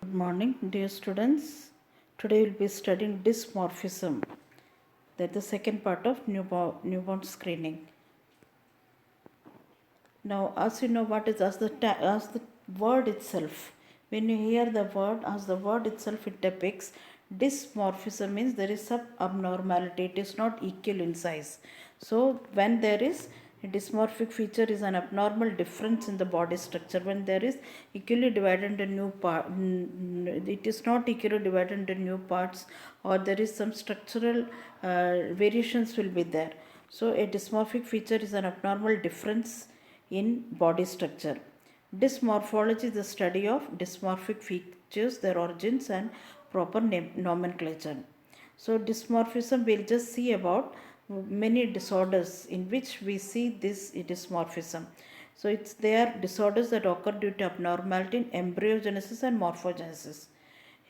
Good morning, dear students. Today we'll be studying dysmorphism. That's the second part of newborn screening. Now, as you know, what is as the word itself. When you hear the word, as the word itself it depicts, dysmorphism means there is some abnormality. It is not equal in size. So, when there is a dysmorphic feature is an abnormal difference in the body structure. When there is equally divided into new part, it is not equally divided into new parts, or there is some structural variations will be there. So, a dysmorphic feature is an abnormal difference in body structure. Dysmorphology is the study of dysmorphic features, their origins, and proper nomenclature. So, dysmorphism we'll just see about many disorders in which we see this dysmorphism. So, they are disorders that occur due to abnormality in embryogenesis and morphogenesis.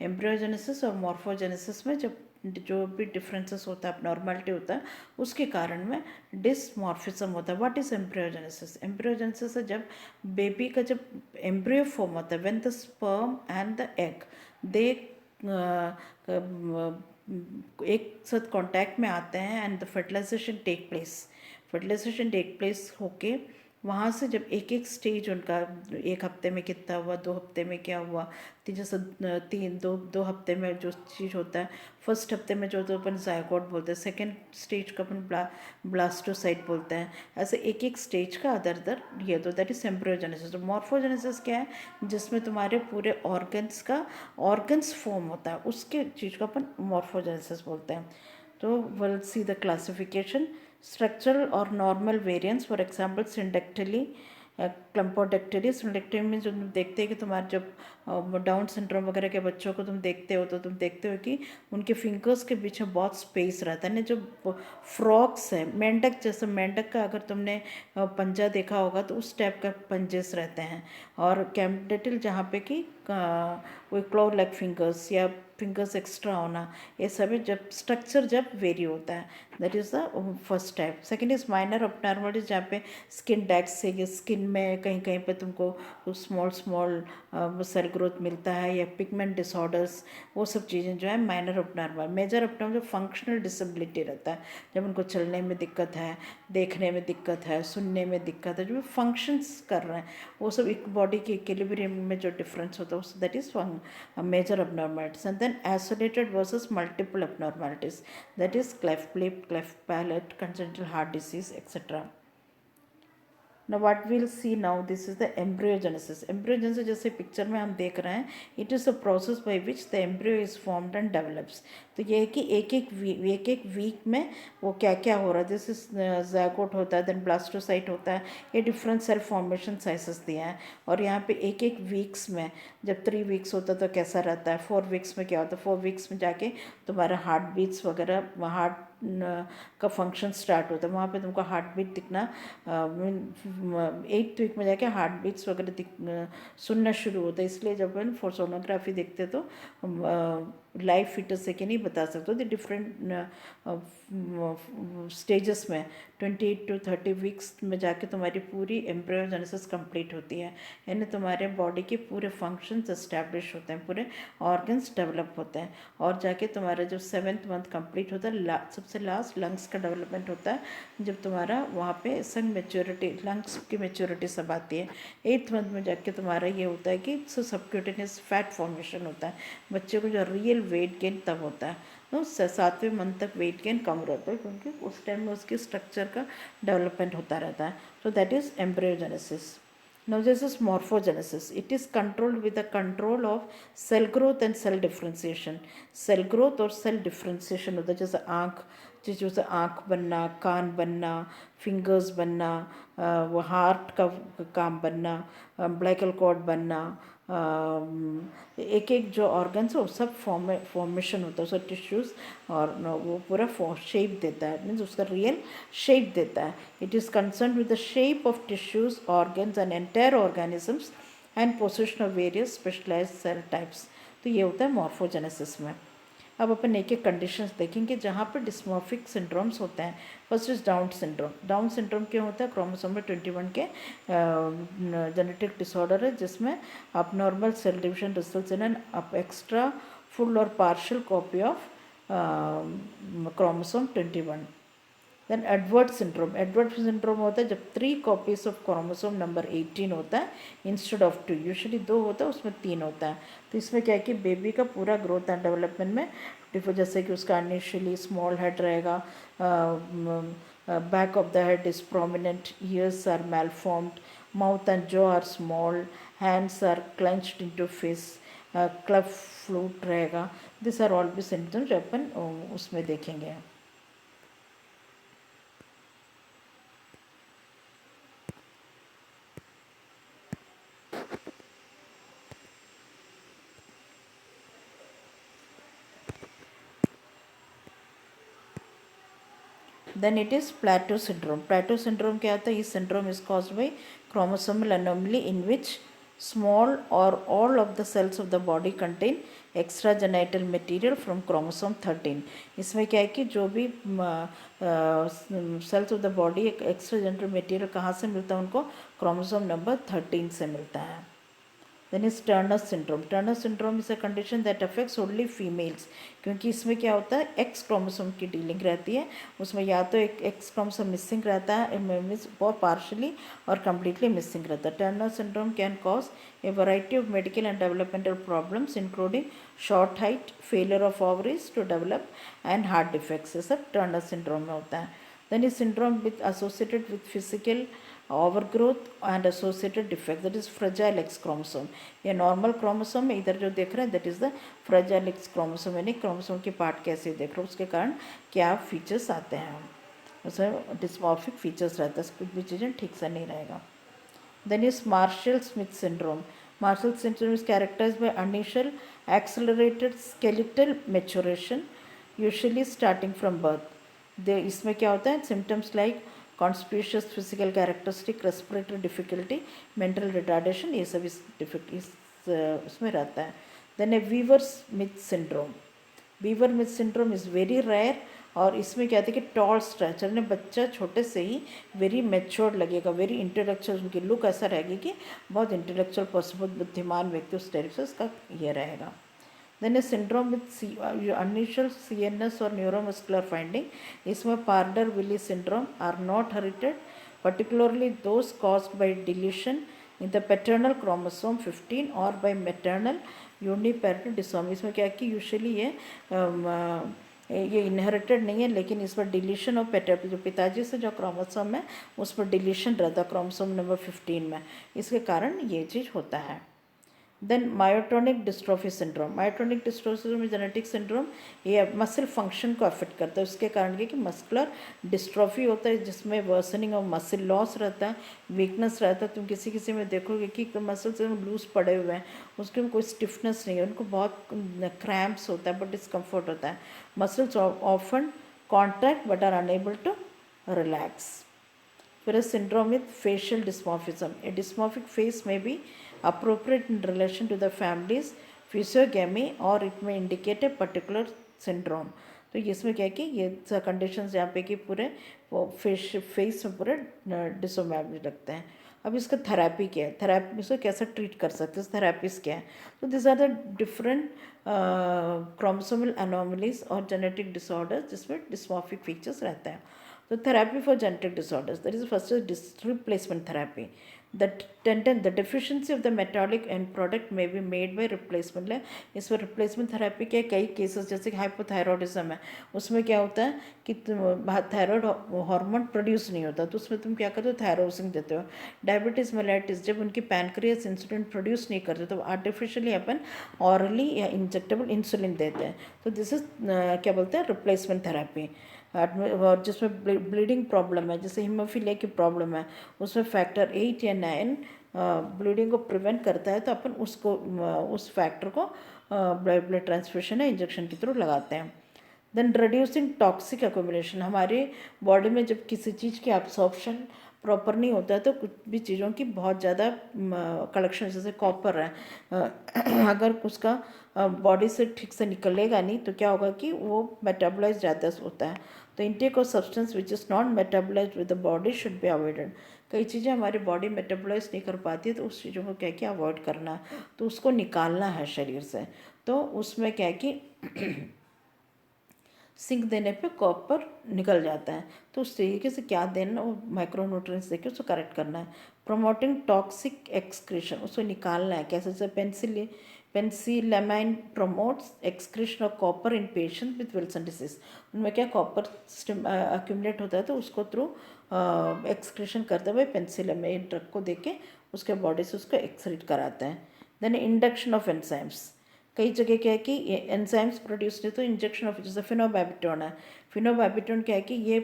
Embryogenesis और morphogenesis में जब जो भी differences होता है abnormality होता है उसके कारण में डिसमॉर्फिज्म होता है. What is embryogenesis? एम्ब्रियोजेनेसिस है जब बेबी का जब एम्ब्रियो फॉर्म होता है, when the sperm and the egg they एक साथ कांटेक्ट में आते हैं and the fertilisation take place होके वहाँ से जब एक एक स्टेज उनका एक हफ्ते में कितना हुआ, 2 हफ्ते में क्या हुआ, जैसे दो हफ्ते में जो चीज़ होता है, फर्स्ट हफ्ते में जो तो अपन जायगोट बोलते हैं, सेकेंड स्टेज का अपन ब्लास्टोसाइट बोलते हैं. ऐसे एक एक स्टेज का अदर ये तो दैट इज एम्ब्रियोजेनेसिस. तो मॉर्फोजेनेसिस क्या है? जिसमें तुम्हारे पूरे ऑर्गन्स फॉर्म होता है, उसके चीज़ को अपन मॉर्फोजेनेसिस बोलते हैं. तो will see the classification. Structural or normal variants, for example syndactyly, क्लम्पोडेक्टरी. सिंडेक्टरी में जो तुम देखते हैं कि तुम्हारे जब डाउन सिंड्रोम वगैरह के बच्चों को तुम देखते हो तो तुम देखते हो कि उनके फिंगर्स के पीछे बहुत स्पेस रहता है ना. जो फ्रॉक्स है, मेंढक जैसे, मेंढक का अगर तुमने पंजा देखा होगा तो उस टाइप का पंजेस रहते हैं. और कैम्पडेटिल जहाँ पे कि कोई क्लो लाइक फिंगर्स या फिंगर्स एक्स्ट्रा होना, ये सभी जब स्ट्रक्चर जब वेरी होता है, that is the first type. Second is minor abnormalities, जहाँ पे स्किन डैक्स से स्किन में कहीं कहीं पे तुमको स्मॉल सेल ग्रोथ मिलता है, या पिगमेंट डिसऑर्डर्स, वो सब चीज़ें जो है माइनर अबनॉर्मल. मेजर अबनॉर्मल जो फंक्शनल डिसेबिलिटी रहता है, जब उनको चलने में दिक्कत है, देखने में दिक्कत है, सुनने में दिक्कत है, जो फंक्शंस कर रहे हैं वो सब एक बॉडी के इक्विलिब्रियम में जो डिफरेंस होता है that is major abnormalities. And then isolated versus multiple abnormalities, that is cleft lip, cleft palate, congenital heart disease, etc. Now what we'll see now, this is the embryogenesis. Embryogenesis जैसे picture में हम देख रहे हैं, it is a process by which the embryo is formed and develops. तो ये है कि एक एक वीक में वो क्या क्या हो रहा है. दिस इज ज़ायगोट होता है, देन ब्लास्टोसाइट होता है, ये डिफरेंट सेल फॉर्मेशन साइजेस दिया है. और यहाँ पे एक एक वीक्स में, जब 3 वीक्स होता है तो कैसा रहता है, 4 वीक्स में क्या होता है, 4 वीक्स में जाके तुम्हारा हार्ट बीट्स वगैरह, हार्ट का फंक्शन स्टार्ट होता है. वहाँ पे तुमको हार्ट बीट दिखना, 8th वीक में जाके हार्ट बीट्स वगैरह सुनना शुरू होता है. इसलिए जब अपन सोनोग्राफी देखते तो लाइव फीटस है कि नहीं बता सकते. तो डिफरेंट स्टेजेस में 28 to 30 वीक्स में जाके तुम्हारी पूरी एम्ब्रियोजेनेसिस कंप्लीट होती है, यानी तुम्हारे बॉडी के पूरे फंक्शंस एस्टैब्लिश होते हैं, पूरे ऑर्गन्स डेवलप होते हैं. और जाके तुम्हारा जब 7th मंथ कंप्लीट होता है, सबसे लास्ट लंग्स का डेवलपमेंट होता है, जब तुम्हारा वहाँ पे संग मेच्योरिटी, लंग्स की मेच्योरिटी सब आती है. 8th मंथ में जाके तुम्हारा ये होता है कि सबक्यूटेनियस फैट फॉर्मेशन होता है. बच्चे को जो रियल वेट गेन तब होता है, तो 7वें मंथ तक वेट गेन कम रहता है, क्योंकि उस टाइम में उसके स्ट्रक्चर का डेवलपमेंट होता रहता है. तो that is embryogenesis. Now this is morphogenesis. It is controlled with the control of cell growth and cell differentiation. Cell growth और cell differentiation होता है. जैसे आँख बनना, कान बनना, फिंगर्स बनना, वो हार्ट का काम बनना, ब्लैकल कॉर्ड बनना, एक एक जो ऑर्गन्स है वो सब फॉर्मेशन होता है, उसका टिश्यूज़, और वो पूरा शेप देता है, मीन्स उसका रियल शेप देता है. It is concern with the shape of tissues, organs and entire organisms and position of various specialised cell types. तो ये होता है मॉर्फोजेनेसिस में. अब अपन एक एक कंडीशंस देखेंगे जहाँ पर डिस्मॉर्फिक सिंड्रोम्स होते हैं। First is down syndrome. Down syndrome क्या होता है? क्रोमोसोम 21 के जेनेटिक डिसऑर्डर है जिसमें abnormal cell division results in an extra full or partial copy of chromosome 21. Then Edward syndrome. Edward syndrome होता है जब 3 कॉपीज ऑफ क्रोमोसोम नंबर 18 होता है इंस्टेड ऑफ 2। यूजुअली 2 होता है, उसमें 3 होता है। तो इसमें क्या है कि बेबी का पूरा ग्रोथ एंड डेवलपमेंट में जैसे कि उसका इनिशियली स्मॉल हेड रहेगा, back of the head is prominent, ears are malformed, mouth and jaw are small, hands are clenched into fist, club flute रहेगा। दिस आर ऑल भी symptoms जो अपन उसमें देखेंगे। Then it is plateau syndrome. Plateau syndrome क्या होता है? This syndrome is caused by chromosomal anomaly in which small or all of the cells of the body contain extragenital material from chromosome 13. इसमें क्या है कि जो भी cells of the body extragenital material कहाँ से मिलता है उनको? chromosome number 13 से मिलता है। Then is Turner syndrome. Turner syndrome is a condition that affects only females, क्योंकि इसमें क्या होता है? एक्स क्रोमोसोम की डीलिंग रहती है। उसमें या तो एक एक्स क्रोमोसोम मिसिंग रहता है, मीन्स बहुत पार्शली और कम्प्लीटली मिसिंग रहता है। Turner syndrome can cause a variety of medical and developmental problems including short height, failure of ovaries to develop and heart defects. ये सब टर्नर सिंड्रोम में होता है। Then is syndrome with associated with physical overgrowth and associated defect, that is fragile X chromosome। ये normal chromosome है, इधर जो देख रहे हैं that is the fragile X chromosome, यानी क्रोमोसोम के पार्ट कैसे देख रहे हो उसके कारण क्या फीचर्स आते हैं, उसमें डिस्मॉर्फिक फीचर्स रहता है, कुछ भी चीज़ें ठीक से नहीं रहेगा। Then is Marshall Smith syndrome. Marshall syndrome is characterised by initial accelerated skeletal maturation usually starting from birth. इसमें क्या होता है? Symptoms like conspicuous physical characteristic, respiratory difficulty, mental retardation, ये सब इसमें रहता है। Then a Weaver Smith syndrome. Weaver Smith syndrome is very rare और इसमें क्या होता है कि टॉल स्ट्रक्चर ने बच्चा छोटे से ही वेरी मैच्योर्ड लगेगा, वेरी इंटेलेक्चुअल, उनकी लुक ऐसा रहेगी कि बहुत इंटेलेक्चुअल पर्सन, बहुत बुद्धिमान व्यक्ति उस टाइप से उसका ये रहेगा। Then a syndrome with unusual CNS or neuromuscular finding, इसमें Prader-Willi syndrome are not hereditary, particularly those caused by deletion in the paternal chromosome 15 or by maternal uniparent disomy। इसमें क्या है कि यूजुअली ये इनहेरिटेड नहीं है, लेकिन इस पर डिलीशन और जो पिताजी से जो क्रोमोसोम है उस पर डिलीशन रहता है क्रोमोसोम नंबर 15 में, इसके कारण ये चीज़ होता है। Then myotonic dystrophy syndrome. Myotonic dystrophy syndrome genetic syndrome, ये मसल फंक्शन को अफेक्ट करता है। उसके कारण ये कि मस्कुलर डिस्ट्रॉफी होता है जिसमें वर्सनिंग ऑफ मसल लॉस रहता है, वीकनेस रहता है। तुम किसी किसी में देखोगे कि मसल्स लूज पड़े हुए हैं, उसके में कोई स्टिफनेस नहीं है, उनको बहुत क्रैम्प्स होता है, बहुत डिस्कम्फर्ट होता है। Muscles often contract but are unable to relax. फिर syndrome with facial dysmorphism. A dysmorphic face may be appropriate in relation to the family's physiognomy or it may indicate a particular syndrome. तो इसमें क्या है कि ये conditions यहाँ पे कि पूरे फेस में पूरे डिसोमैब लगते हैं। अब इसका थेरेपी क्या है? थेरेपी इसको कैसे ट्रीट कर सकते हैं? थेरेपीज क्या है? तो this are the different chromosomal anomalies और जेनेटिक डिसऑर्डर्स जिसमें डिस्मॉर्फिक फीचर्स रहते हैं। So therapy for genetic disorders, that is first is replacement therapy. The deficiency of the metabolic end product may be made by replacement। इसमें replacement therapy के कई cases, जैसे कि hypothyroidism है, उसमें क्या होता है कि थायराइड हार्मोन प्रोड्यूस नहीं होता, तो उसमें तुम क्या करते हो? थायरोसिन देते हो। डायबिटीज़ मेलाइटिस, जब उनकी पैनक्रियास इंसुलिन प्रोड्यूस नहीं करते तो आर्टिफिशियली अपन ऑरली या इंजेक्टेबल इंसुलिन देते हैं। तो दिस इज क्या बोलते हैं? Replacement therapy. और जिसमें ब्लीडिंग प्रॉब्लम है, जैसे हीमोफीलिया की प्रॉब्लम है, उसमें फैक्टर 8 या 9 ब्लीडिंग को प्रिवेंट करता है, तो अपन उसको उस फैक्टर को ब्लड ट्रांसफ्यूशन या इंजेक्शन के थ्रू लगाते हैं। देन रिड्यूसिंग टॉक्सिक एक्यूमुलेशन, हमारे बॉडी में जब किसी चीज़ की एब्सॉर्प्शन प्रॉपर नहीं होता है तो कुछ भी चीज़ों की बहुत ज़्यादा कलेक्शन, जैसे कॉपर है, अगर उसका बॉडी से ठीक से निकलेगा नहीं तो क्या होगा कि वो मेटाबोलाइज ज़्यादा होता है। तो intake of substance which is not metabolise with the body should be avoided. कई चीज़ें हमारी बॉडी मेटाबोलाइज नहीं कर पाती है तो उस चीज़ों को क्या है कि अवॉइड करना है, तो उसको निकालना है शरीर से। तो उसमें क्या है कि सिंक देने पे कॉपर निकल जाता है, तो उस तरीके से क्या देना, वो माइक्रोन्यूट्रिएंट्स देके उसको करेक्ट करना है। प्रोमोटिंग टॉक्सिक एक्सक्रीशन, उसको निकालना है कैसे, जैसे penicillamine promotes excretion of copper in patient with Wilson disease. उनमें क्या कॉपर अक्यूमुलेट होता है तो उसको थ्रू एक्सक्रीशन करते हुए पेंसिलेमाइन ड्रग को देके उसके बॉडी से उसको एक्सक्रीट कराते हैं। देन इंडक्शन ऑफ एंजाइम्स, कई जगह क्या है कि एंजाइम्स प्रोड्यूस नहीं, तो इंजेक्शन ऑफ, जैसे फिनोबैबिटोन है, फिनोबैबिटोन क्या है कि ये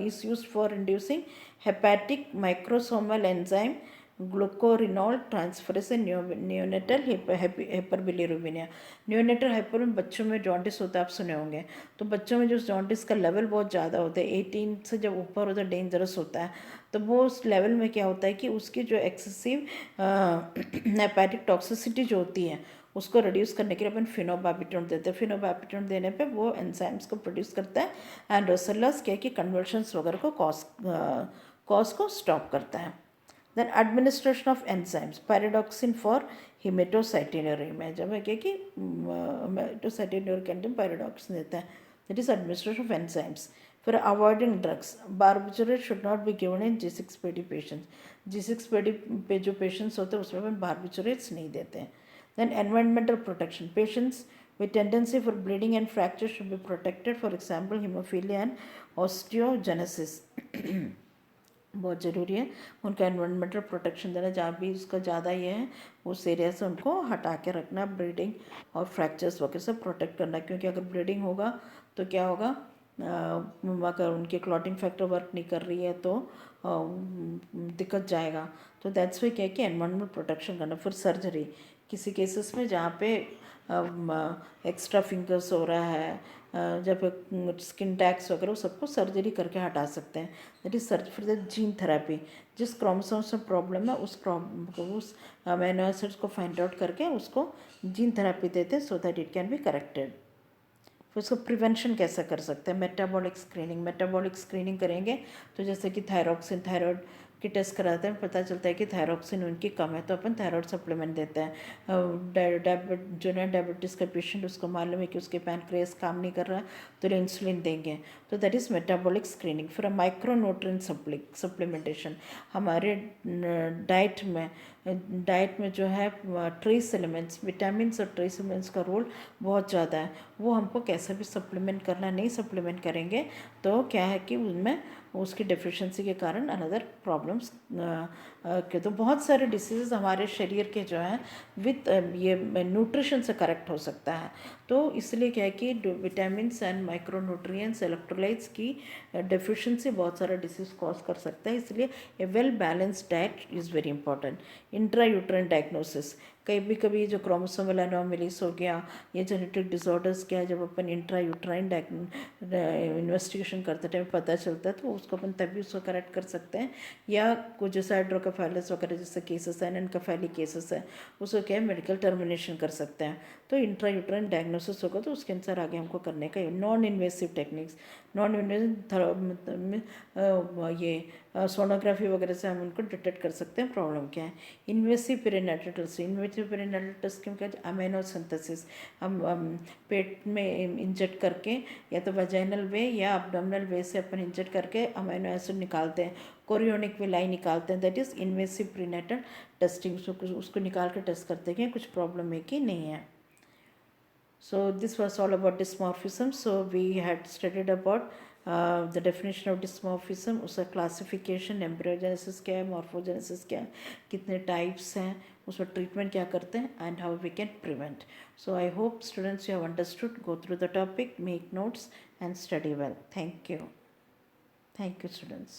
is use for inducing hepatic microsomal enzyme glucuronyl transferase neonatal hyperbilirubinaemia. Neonatal hyper में बच्चों में जॉन्डिस होता है, आप सुने होंगे। तो बच्चों में जो जॉन्डिस का लेवल बहुत ज़्यादा होता है, 18 से जब ऊपर होता है डेंजरस होता है। तो वो उस लेवल में क्या होता है कि उसकी जो एक्सेसिव हेपेटिक टॉक्सिसिटी जो होती है उसको रिड्यूस करने के लिए अपन फिनोबाबिटोन देते हैं। फिनोबाबिटोन देने पे वो एंजाइम्स को प्रोड्यूस करता है एंड रोसेलस क्या है कि कन्वर्शंस वगैरह को कॉज को स्टॉप करता है। Then administration of enzymes, pyridoxine for homocystinuria, जब है क्या कि हिमेटोसाइटिनुरिक एंजाइम पैराडॉक्सिन देता है, that is administration of enzymes. फिर avoiding drugs, barbiturate should not be given in G6PD patients. G6PD पे जो पेशेंट्स होते हैं उसमें अपन बार्बिचुरेट्स नहीं देते हैं। Then environmental protection, patients with tendency for bleeding and fracture should be protected, for example hemophilia and osteogenesis। बहुत ज़रूरी है उनका एनवायरमेंटल प्रोटेक्शन देना, जहाँ भी उसका ज़्यादा ये है उस एरिया से उनको हटा के रखना, ब्लीडिंग और फ्रैक्चर्स वगैरह से प्रोटेक्ट करना, क्योंकि अगर ब्लीडिंग होगा तो क्या होगा, अगर उनकी क्लॉटिंग फैक्टर वर्क नहीं कर रही है तो दिक्कत जाएगा। तो दैट्स वे क्या है कि एनवायरमेंटल प्रोटेक्शन करना। फिर सर्जरी, किसी केसेस में जहाँ पे एक्स्ट्रा फिंगर्स हो रहा है, जब स्किन टैग्स वगैरह, वो सबको सर्जरी करके हटा सकते हैं। That is surge. फिर जीन थेरेपी, जिस क्रोमोसोम्स में प्रॉब्लम है उस अमीनो एसिड्स को फाइंड आउट करके उसको जीन थेरेपी देते हैं so that it can be corrected. फिर उसको प्रिवेंशन कैसे कर सकते हैं, मेटाबॉलिक स्क्रीनिंग। मेटाबॉलिक स्क्रीनिंग करेंगे तो जैसे कि थायरॉक्सिन, थायराइड की टेस्ट कराते हैं, पता चलता है कि थायरॉक्सिन उनकी कम है तो अपन थायराइड सप्लीमेंट देते हैं। जो ना डायबिटीज़ का पेशेंट, उसको मालूम है कि उसके पैनक्रियास काम नहीं कर रहा है तो इंसुलिन देंगे, तो दैट इज़ मेटाबॉलिक स्क्रीनिंग। फिर माइक्रोन्यूट्रिएंट सप्लीमेंटेशन, हमारे डाइट में जो है ट्रेस एलिमेंट्स, विटामिन और ट्रेस एलिमेंट्स का रोल बहुत ज़्यादा है, वो हमको कैसे भी सप्लीमेंट करना, नहीं सप्लीमेंट करेंगे तो क्या है कि उनमें उसकी डेफिशिएंसी के कारण अनदर प्रॉब्लम्स के, तो बहुत सारे डिसीज़ हमारे शरीर के जो हैं विथ ये न्यूट्रिशन से करेक्ट हो सकता है। तो इसलिए क्या है कि विटामिन्स एंड माइक्रोन्यूट्रिएंट्स, इलेक्ट्रोलाइट्स की डेफिशिएंसी बहुत सारा डिसीज़ कॉज कर सकता है, इसलिए a well balanced diet is very important. Intra uterine diagnosis, कभी जो क्रोमोसोमल एनोमलीज हो गया, ये जेनेटिक डिसऑर्डर्स क्या है, जब अपन इंट्रा यूट्राइन इन्वेस्टिगेशन करते टाइम पता चलता है तो उसको अपन तभी उसको करेक्ट कर सकते हैं। या कुछ जैसे हाइड्रोकेफेलस वगैरह जैसे केसेस हैं, एनकेफेली केसेस है, उसको क्या है मेडिकल टर्मिनेशन कर सकते हैं। तो इंट्रा यूट्राइन डायग्नोसिस होगा तो उसके अनुसार आगे हमको करने का। Non invasive techniques, non invasive ये सोनोग्राफी वगैरह से हम उनको डिटेक्ट कर सकते हैं प्रॉब्लम क्या है। Invasive perinatal test, invasive perinatal test क्यों, क्या अमीनो सिंथेसिस, हम पेट में इंजेक्ट करके या तो वजाइनल वे या अब्डोमिनल वे से अपन इंजेक्ट करके अमीनो एसिड निकालते हैं, कोरियोनिक विलाई निकालते हैं, that is invasive prenatal testing. उसको निकाल के टेस्ट करते हैं कि कुछ प्रॉब्लम है कि नहीं है। So this was all about dysmorphism. So we had studied about the definition of dysmorphism, उसका classification, embryogenesis क्या है, morphogenesis क्या है, कितने types हैं, उसका treatment क्या करते हैं, and how we can prevent. So I hope students you have understood. Go through the topic, make notes and study well. Thank you. Thank you students.